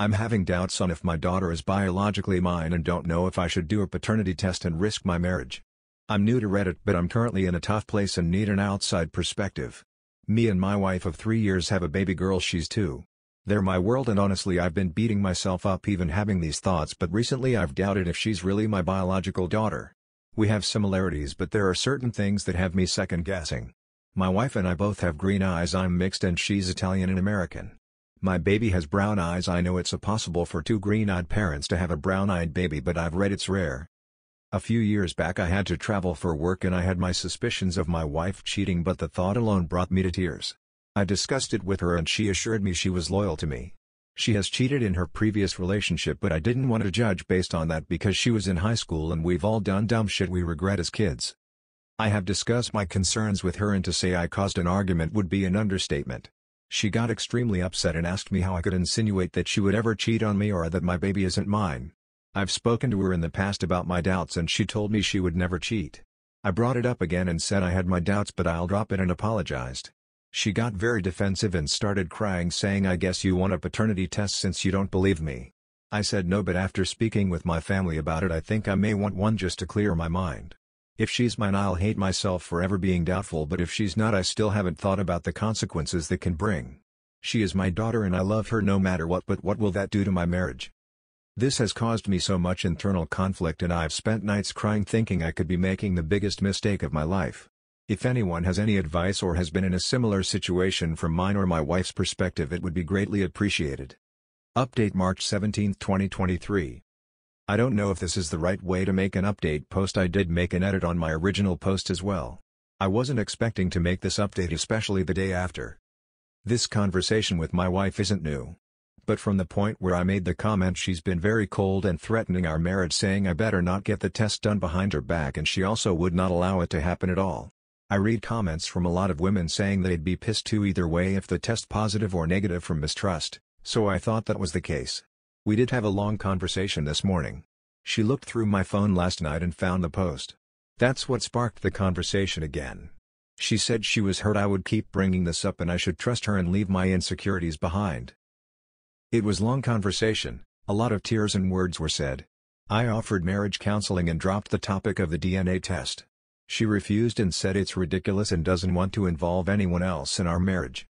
I'm having doubts on if my daughter is biologically mine and don't know if I should do a paternity test and risk my marriage. I'm new to Reddit, but I'm currently in a tough place and need an outside perspective. Me and my wife of 3 years have a baby girl, she's 2. They're my world, and honestly I've been beating myself up even having these thoughts, but recently I've doubted if she's really my biological daughter. We have similarities, but there are certain things that have me second guessing. My wife and I both have green eyes, I'm mixed and she's Italian and American. My baby has brown eyes. I know it's possible for two green-eyed parents to have a brown-eyed baby, but I've read it's rare. A few years back I had to travel for work and I had my suspicions of my wife cheating, but the thought alone brought me to tears. I discussed it with her and she assured me she was loyal to me. She has cheated in her previous relationship, but I didn't want to judge based on that because she was in high school and we've all done dumb shit we regret as kids. I have discussed my concerns with her, and to say I caused an argument would be an understatement. She got extremely upset and asked me how I could insinuate that she would ever cheat on me or that my baby isn't mine. I've spoken to her in the past about my doubts and she told me she would never cheat. I brought it up again and said I had my doubts but I'll drop it and apologized. She got very defensive and started crying, saying, "I guess you want a paternity test since you don't believe me." I said no, but after speaking with my family about it I think I may want one just to clear my mind. If she's mine I'll hate myself for ever being doubtful, but if she's not I still haven't thought about the consequences that can bring. She is my daughter and I love her no matter what, but what will that do to my marriage? This has caused me so much internal conflict and I've spent nights crying thinking I could be making the biggest mistake of my life. If anyone has any advice or has been in a similar situation from mine or my wife's perspective, it would be greatly appreciated. Update March 17, 2023. I don't know if this is the right way to make an update post. I did make an edit on my original post as well. I wasn't expecting to make this update, especially the day after. This conversation with my wife isn't new. But from the point where I made the comment she's been very cold and threatening our marriage, saying I better not get the test done behind her back, and she also would not allow it to happen at all. I read comments from a lot of women saying they'd be pissed too either way if the test positive or negative from mistrust, so I thought that was the case. We did have a long conversation this morning. She looked through my phone last night and found the post. That's what sparked the conversation again. She said she was hurt I would keep bringing this up and I should trust her and leave my insecurities behind. It was long conversation, a lot of tears and words were said. I offered marriage counseling and dropped the topic of the DNA test. She refused and said it's ridiculous and doesn't want to involve anyone else in our marriage.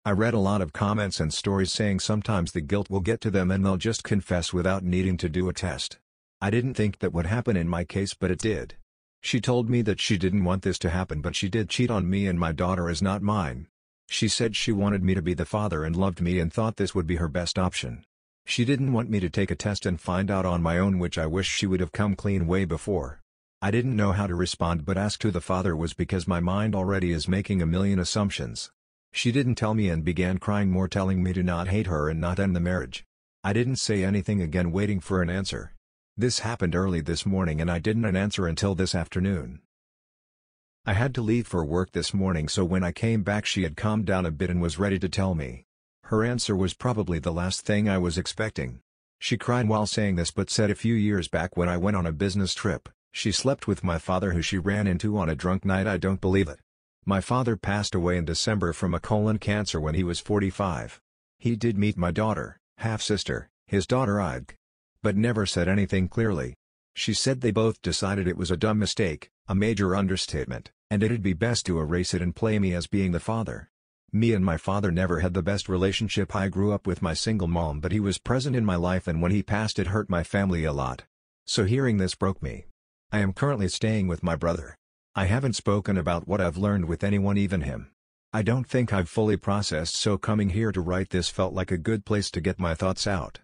I read a lot of comments and stories saying sometimes the guilt will get to them and they'll just confess without needing to do a test. I didn't think that would happen in my case, but it did. She told me that she didn't want this to happen, but she did cheat on me and my daughter is not mine. She said she wanted me to be the father and loved me and thought this would be her best option. She didn't want me to take a test and find out on my own, which I wish she would have come clean way before. I didn't know how to respond but asked who the father was because my mind already is making a million assumptions. She didn't tell me and began crying more, telling me to not hate her and not end the marriage. I didn't say anything again, waiting for an answer. This happened early this morning and I didn't answer until this afternoon. I had to leave for work this morning, so when I came back she had calmed down a bit and was ready to tell me. Her answer was probably the last thing I was expecting. She cried while saying this but said a few years back when I went on a business trip, she slept with my father who she ran into on a drunk night. I don't believe it. My father passed away in December from a colon cancer when he was 45. He did meet my daughter, half-sister, his daughter Ike, but never said anything clearly. She said they both decided it was a dumb mistake, a major understatement, and it'd be best to erase it and play me as being the father. Me and my father never had the best relationship. I grew up with my single mom, but he was present in my life, and when he passed it hurt my family a lot. So hearing this broke me. I am currently staying with my brother. I haven't spoken about what I've learned with anyone, even him. I don't think I've fully processed, so coming here to write this felt like a good place to get my thoughts out.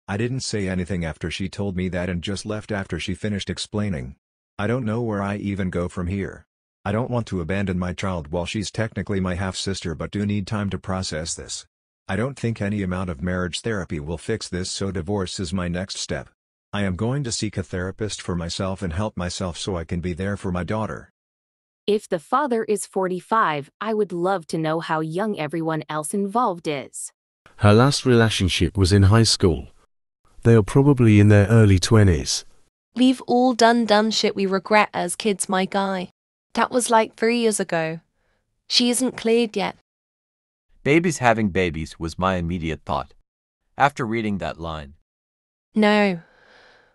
I didn't say anything after she told me that and just left after she finished explaining. I don't know where I even go from here. I don't want to abandon my child while she's technically my half-sister, but do need time to process this. I don't think any amount of marriage therapy will fix this, so divorce is my next step. I am going to seek a therapist for myself and help myself so I can be there for my daughter. If the father is 45, I would love to know how young everyone else involved is. Her last relationship was in high school. They are probably in their early 20s. We've all done dumb shit we regret as kids, my guy. That was like 3 years ago. She isn't cleared yet. Babies having babies was my immediate thought. after reading that line. No.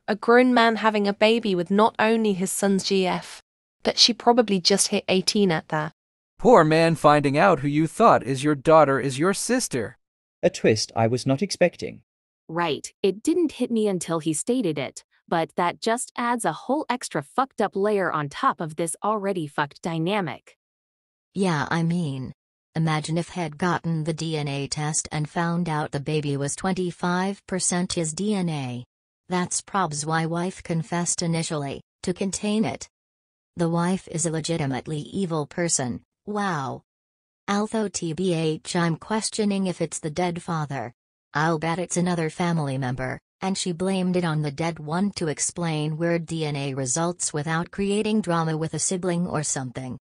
A grown man having a baby with not only his son's GF, but she probably just hit 18 at that. Poor man finding out who you thought is your daughter is your sister. A twist I was not expecting. Right, it didn't hit me until he stated it, but that just adds a whole extra fucked up layer on top of this already fucked dynamic. Yeah, I mean, imagine if he'd gotten the DNA test and found out the baby was 25% his DNA. That's probs why wife confessed initially, to contain it. The wife is a legitimately evil person, wow. Although TBH I'm questioning if it's the dead father. I'll bet it's another family member, and she blamed it on the dead one to explain weird DNA results without creating drama with a sibling or something.